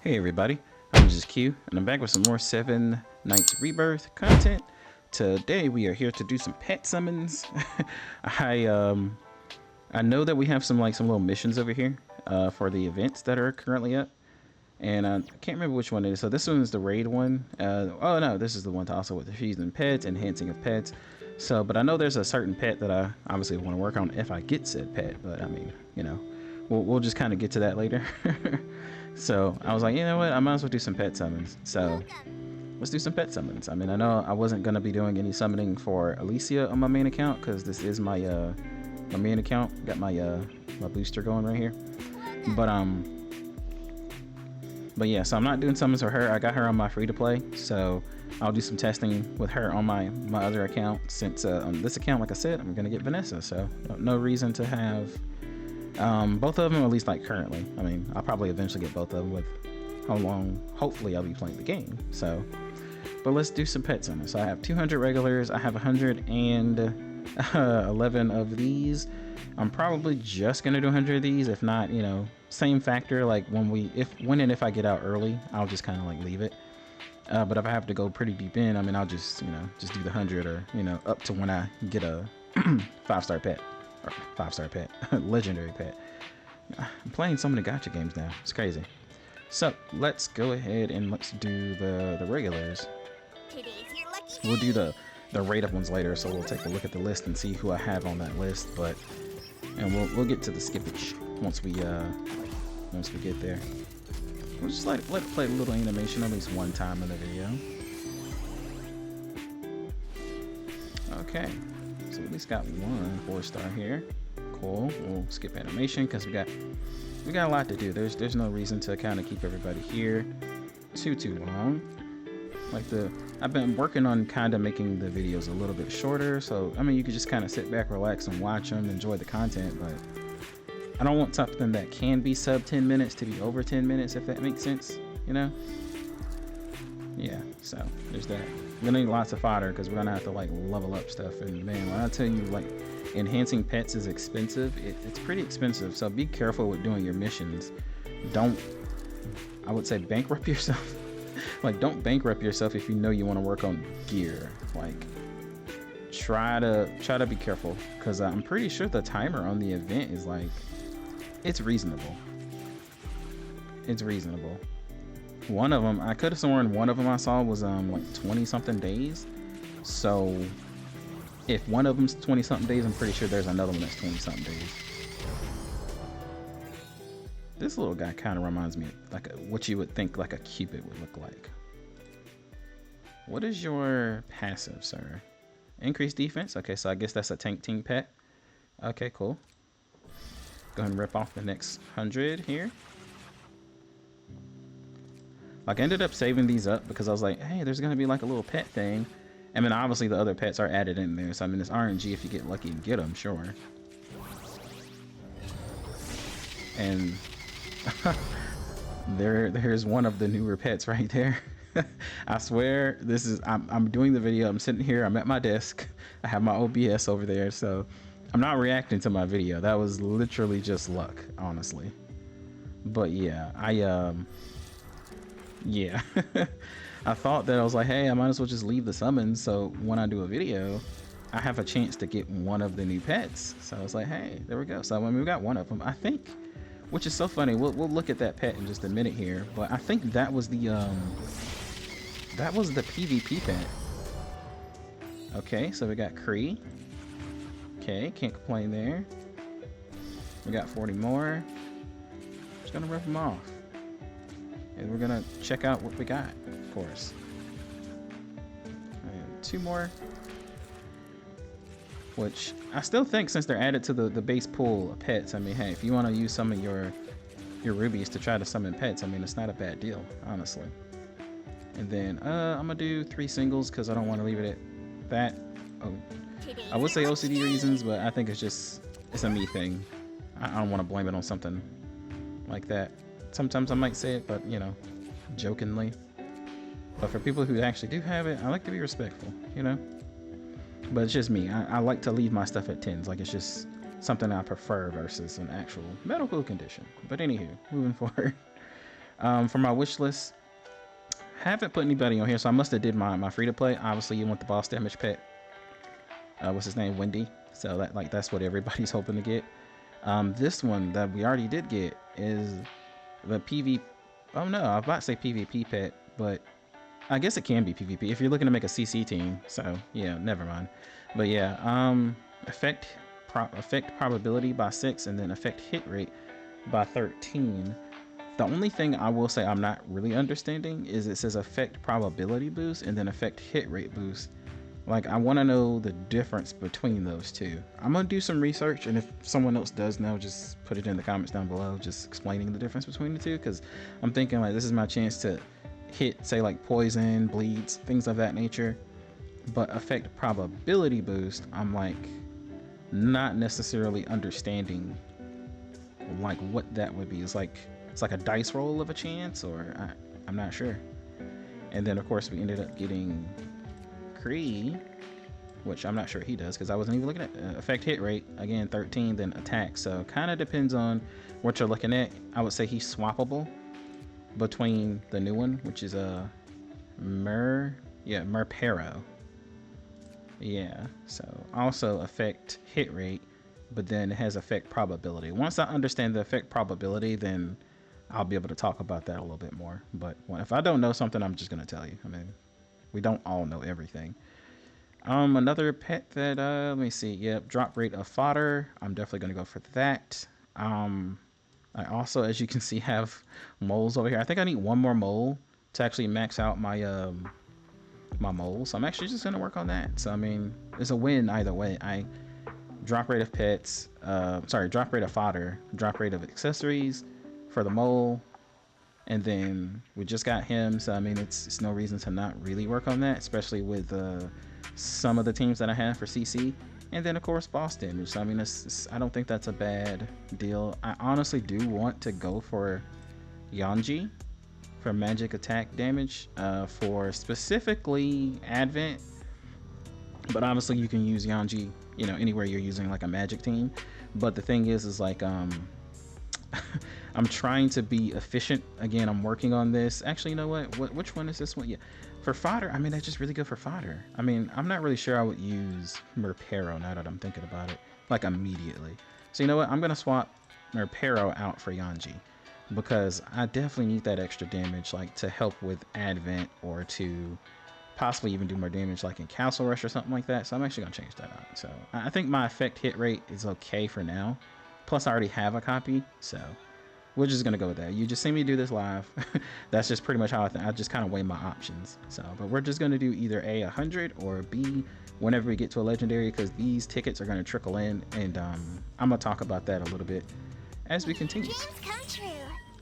Hey everybody, I'm just Q, and I'm back with some more 7 Nights Rebirth content. Today we are here to do some pet summons. I know that we have some little missions over here for the events that are currently up, and I can't remember which one it is. So this one is the raid one. Oh no, this is the one also with the feeding pets, enhancing of pets. So, but I know there's a certain pet that I obviously want to work on if I get said pet. But I mean, you know, we'll just kind of get to that later. So I was like, you know what, I might as well do some pet summons. So let's do some pet summons. I mean, I know I wasn't gonna be doing any summoning for Alicia on my main account because this is my my main account. Got my my booster going right here. But yeah, so I'm not doing summons for her. I got her on my free to play, so I'll do some testing with her on my other account. Since on this account, like I said, I'm gonna get Vanessa, so no reason to have both of them, at least like currently. I mean, I'll probably eventually get both of them with how long hopefully I'll be playing the game. So, but let's do some pet summons. So I have 200 regulars. I have 111 of these. I'm probably just gonna do 100 of these. If not, you know, same factor. Like when and if I get out early, I'll just kind of like leave it. But if I have to go pretty deep in, I mean, I'll just, you know, just do the 100 or, you know, up to when I get a 5-star pet. Or 5-star pet, legendary pet. I'm playing so many gacha games now. It's crazy. So let's go ahead and let's do the regulars. We'll do the raid up ones later, so we'll take a look at the list and see who I have on that list. But and we'll get to the skippage once we get there. We'll just let it play a little animation at least one time in the video. Okay. So we at least got one 4-star here. Cool. We'll skip animation because we got a lot to do. There's no reason to kind of keep everybody here too long. I've been working on kind of making the videos a little bit shorter. So I mean, you could just kind of sit back, relax, and watch them, enjoy the content. But I don't want something that can be sub 10 minutes to be over 10 minutes, if that makes sense. You know? Yeah. So there's that. We're gonna need lots of fodder because we're gonna have to like level up stuff. And man, when I tell you like enhancing pets is expensive, it's pretty expensive. So be careful with doing your missions. I would say bankrupt yourself. Like, don't bankrupt yourself if you know you want to work on gear. Like, try to be careful because I'm pretty sure the timer on the event is like, it's reasonable. It's reasonable. One of them, I could have sworn one of them I saw was like 20 something days. So if one of them's 20 something days, I'm pretty sure there's another one that's 20 something days. This little guy kind of reminds me of like what you would think like a Cupid would look like. What is your passive, sir? Increased defense. Okay, so I guess that's a tank team pet. Okay, cool. Go ahead and rip off the next 100 here. Like, I ended up saving these up because I was like, hey, there's gonna be like a little pet thing. I mean, obviously the other pets are added in there, so I mean, it's RNG if you get lucky and get them, sure. And there's one of the newer pets right there. I swear, this is I'm doing the video. I'm sitting here. I'm at my desk. I have my OBS over there, so I'm not reacting to my video. That was literally just luck, honestly. But yeah, yeah. I thought that I was like, hey, I might as well just leave the summons so when I do a video I have a chance to get one of the new pets. So I was like, hey, there we go. So I mean, we got one of them, I think, which is so funny. We'll look at that pet in just a minute here, but I think that was the PvP pet. Okay, so we got Kree. Okay, can't complain there. We got 40 more. Just gonna rip them off. And we're gonna check out what we got, of course. And 2 more. Which I still think, since they're added to the base pool of pets, I mean, hey, if you want to use some of your rubies to try to summon pets, I mean, it's not a bad deal, honestly. And then I'm gonna do 3 singles because I don't want to leave it at that. Oh, I would say OCD reasons, but I think it's a me thing. I don't want to blame it on something like that. Sometimes I might say it, but you know, jokingly. But for people who actually do have it, I like to be respectful, you know. But it's just me. I like to leave my stuff at 10s. Like, it's just something I prefer versus an actual medical condition. But anywho, moving forward. For my wish list, haven't put anybody on here, so I must have did my free to play. Obviously, you want the boss damage pet. What's his name? Wendy. So that's what everybody's hoping to get. This one that we already did get is the PV. Oh no, I was about to say PvP pet, but I guess it can be PvP if you're looking to make a CC team. So yeah, never mind. But yeah, affect probability by 6, and then affect hit rate by 13. The only thing I will say I'm not really understanding is it says affect probability boost and then affect hit rate boost. Like, I want to know the difference between those two. I'm going to do some research, and if someone else does know, just put it in the comments down below, just explaining the difference between the two, because I'm thinking, like, this is my chance to hit, say, like, poison, bleeds, things of that nature. But affect probability boost, I'm, like, not necessarily understanding, like, what that would be. It's like a dice roll of a chance, or I'm not sure. And then, of course, we ended up getting Cree, which I'm not sure he does because I wasn't even looking at affect hit rate, again 13, then attack. So kind of depends on what you're looking at. I would say he's swappable between the new one, which is a Merpero. Yeah, so also affect hit rate, but then it has affect probability. Once I understand the affect probability, then I'll be able to talk about that a little bit more. But if I don't know something, I'm just gonna tell you. I mean, we don't all know everything. Another pet that let me see. Yep, drop rate of fodder. I'm definitely gonna go for that. I also, as you can see, have moles over here. I think I need one more mole to actually max out my my moles. So I'm actually just gonna work on that. So I mean, it's a win either way. I drop rate of pets. Drop rate of fodder. Drop rate of accessories for the mole. And then we just got him, so I mean, it's no reason to not really work on that, especially with some of the teams that I have for CC. And then, of course, boss damage. So I mean, I don't think that's a bad deal. I honestly do want to go for Yanji for magic attack damage, for specifically Advent. But obviously, you can use Yanji, you know, anywhere you're using like a magic team. But the thing is like I'm trying to be efficient. Again, I'm working on this. Actually, you know what? Which one is this one? Yeah, for fodder. I mean, that's just really good for fodder. I mean, I'm not really sure I would use Merpero now that I'm thinking about it, like immediately. So you know what? I'm gonna swap Merpero out for Yanji because I definitely need that extra damage, like to help with Advent or to possibly even do more damage, like in Castle Rush or something like that. So I'm actually gonna change that out. So I think my effect hit rate is okay for now. Plus, I already have a copy, so we're just gonna go with that. You just see me do this live. That's just pretty much how I just kind of weigh my options. So, but we're just gonna do either A, 100, or B, whenever we get to a legendary, because these tickets are gonna trickle in, and I'm gonna talk about that a little bit as we continue.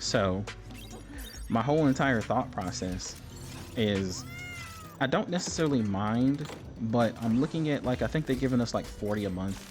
So, my whole entire thought process is I don't necessarily mind, but I'm looking at, like, I think they're giving us like 40 a month.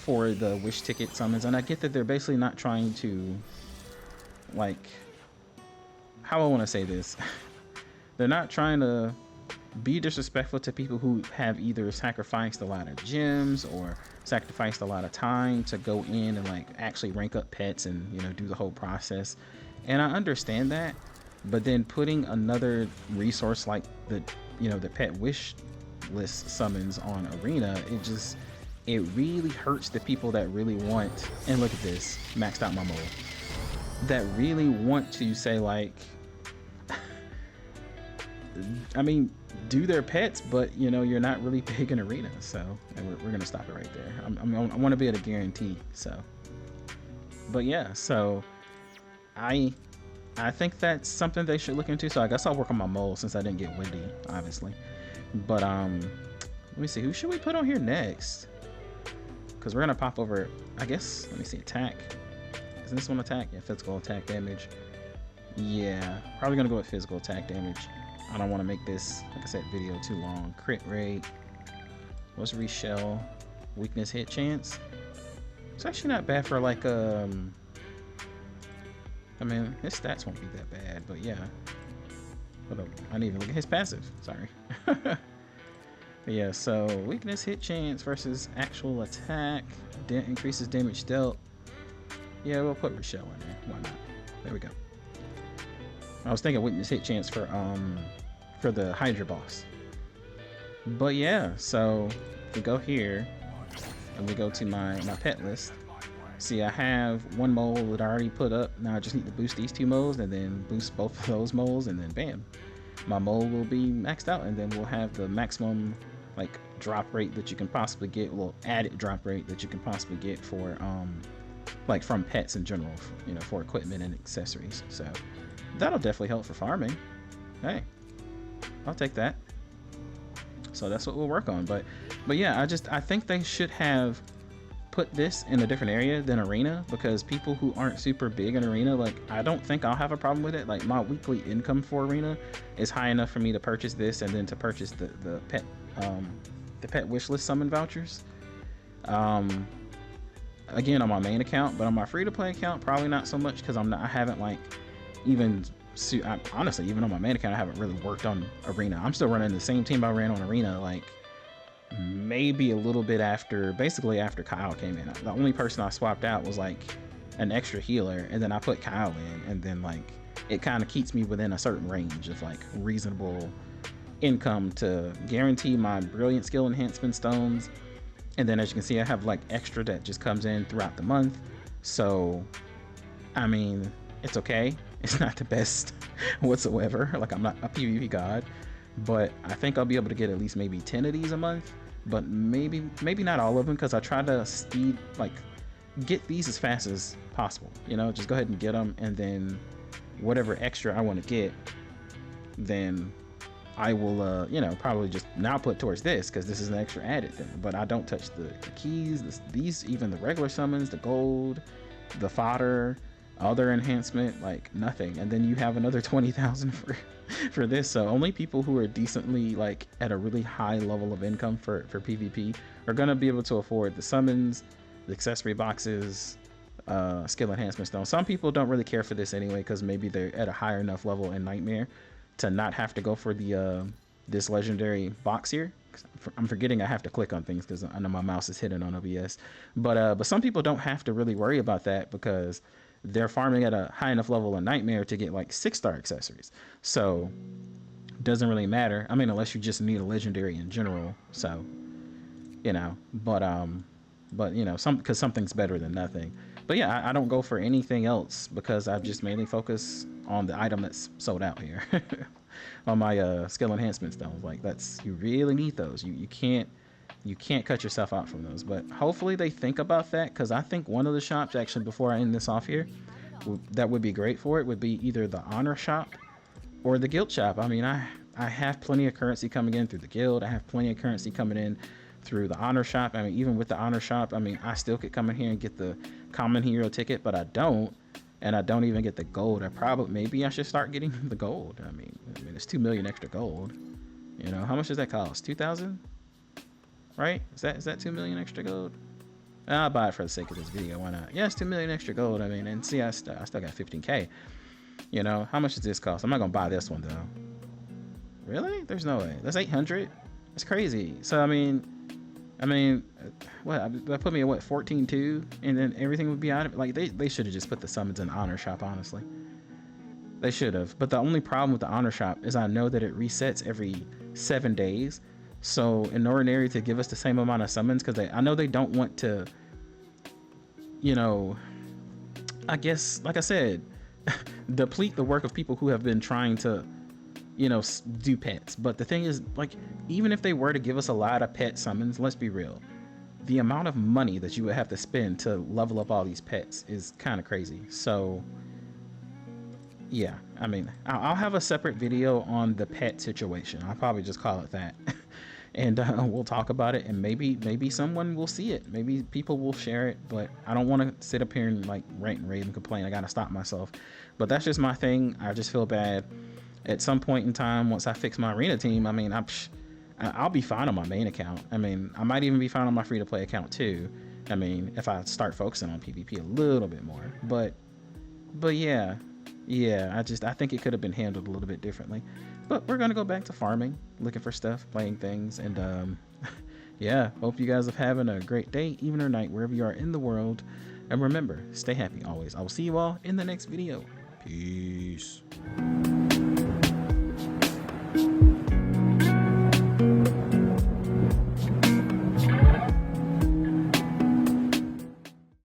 For the wish ticket summons, and I get that they're basically not trying to, like, how I want to say this, they're not trying to be disrespectful to people who have either sacrificed a lot of gems or sacrificed a lot of time to go in and like actually rank up pets and, you know, do the whole process. And I understand that, but then putting another resource like the, you know, the pet wish list summons on Arena, it really hurts the people that really want, and look at this, maxed out my mole, that really want to say, like, I mean, do their pets, but, you know, you're not really big in Arena. So we're gonna stop it right there. I want to be able to guarantee. So, but yeah, so I think that's something they should look into. So I guess I'll work on my mole since I didn't get Wendy, obviously. But let me see, who should we put on here next? Because we're gonna pop over, I guess, let me see, attack. Isn't this one attack? Yeah, physical attack damage. Yeah, probably gonna go with physical attack damage. I don't want to make this, like I said, video too long. Crit rate. What's reshell? Weakness hit chance. It's actually not bad for like I mean, his stats won't be that bad, but yeah. Hold up, I didn't even look at his passive. Sorry. Yeah, so weakness hit chance versus actual attack. Increases damage dealt. Yeah, we'll put Rochelle in there. Why not? There we go. I was thinking weakness hit chance for the Hydra boss. But yeah, so if we go here and we go to my pet list, see I have one mole that I already put up. Now I just need to boost these 2 moles and then boost both of those moles, and then bam, my mole will be maxed out, and then we'll have the maximum like drop rate that you can possibly get, well, added drop rate that you can possibly get for like from pets in general, you know, for equipment and accessories. So that'll definitely help for farming. Hey, I'll take that. So that's what we'll work on. But yeah, I think they should have put this in a different area than arena, because people who aren't super big in arena, like, I don't think I'll have a problem with it. Like, my weekly income for arena is high enough for me to purchase this and then to purchase the pet wishlist summon vouchers. Again, on my main account, but on my free-to-play account, probably not so much, because I haven't like even honestly, even on my main account, I haven't really worked on arena. I'm still running the same team I ran on arena, like maybe a little bit after, basically after Kyle came in. The only person I swapped out was like an extra healer, and then I put Kyle in, and then like it kind of keeps me within a certain range of like reasonable income to guarantee my brilliant skill enhancement stones. And then as you can see, I have like extra that just comes in throughout the month. So I mean, it's okay. It's not the best whatsoever. Like, I'm not a PvP god, but I think I'll be able to get at least maybe 10 of these a month, but maybe not all of them, because I try to get these as fast as possible, you know, just go ahead and get them, and then whatever extra I want to get, then I will you know, probably just now put towards this, because this is an extra added thing. But I don't touch the keys, these, even the regular summons, the gold, the fodder, other enhancement, like nothing. And then you have another 20,000 for this. So only people who are decently like at a really high level of income for PvP are gonna be able to afford the summons, the accessory boxes, skill enhancement stone. Some people don't really care for this anyway, because maybe they're at a higher enough level in Nightmare to not have to go for the this legendary box here. I'm forgetting I have to click on things because I know my mouse is hidden on OBS. But some people don't have to really worry about that, because they're farming at a high enough level in Nightmare to get like 6-star accessories. So it doesn't really matter. I mean, unless you just need a legendary in general. So, you know, but you know, because something's better than nothing. But yeah, I don't go for anything else, because I just mainly focus on the item that's sold out here. On my skill enhancement stones. Like, that's, you really need those. You can't cut yourself out from those. But hopefully they think about that, because I think one of the shops, actually, before I end this off here, that would be great for it would be either the honor shop or the guild shop. I mean, I have plenty of currency coming in through the guild. I have plenty of currency coming in through the honor shop. I mean, even with the honor shop, I mean, I still could come in here and get the common hero ticket, but I don't. And I don't even get the gold. Maybe I should start getting the gold. I mean, it's 2 million extra gold. You know, how much does that cost? 2,000? Right? Is that 2 million extra gold? I'll buy it for the sake of this video. Why not? Yeah, it's 2 million extra gold. I mean, and see, I still got 15K. You know, how much does this cost? I'm not gonna buy this one though. Really? There's no way. That's 800. That's crazy. So I mean, what? That put me at what, 14.2, and then everything would be out of it. Like, they should have just put the summons in the honor shop. Honestly, they should have. But the only problem with the honor shop is I know that it resets every 7 days. So in order to give us the same amount of summons, because I know they don't want to, you know, I guess, like I said, deplete the work of people who have been trying to, you know, do pets. But the thing is, like, even if they were to give us a lot of pet summons, let's be real, the amount of money that you would have to spend to level up all these pets is kind of crazy. So yeah, I mean, I'll have a separate video on the pet situation. I'll probably just call it that. And we'll talk about it, and maybe someone will see it. Maybe people will share it, but I don't want to sit up here and like rant and rave and complain. I gotta stop myself. But that's just my thing. I just feel bad. At some point in time, once I fix my arena team, I mean, I'll be fine on my main account. I mean, I might even be fine on my free-to-play account too. I mean, if I start focusing on PvP a little bit more. But yeah, I think it could have been handled a little bit differently. But we're gonna go back to farming, looking for stuff, playing things, and yeah, hope you guys are having a great day, evening or night, wherever you are in the world. And remember, stay happy always. I will see you all in the next video. Peace.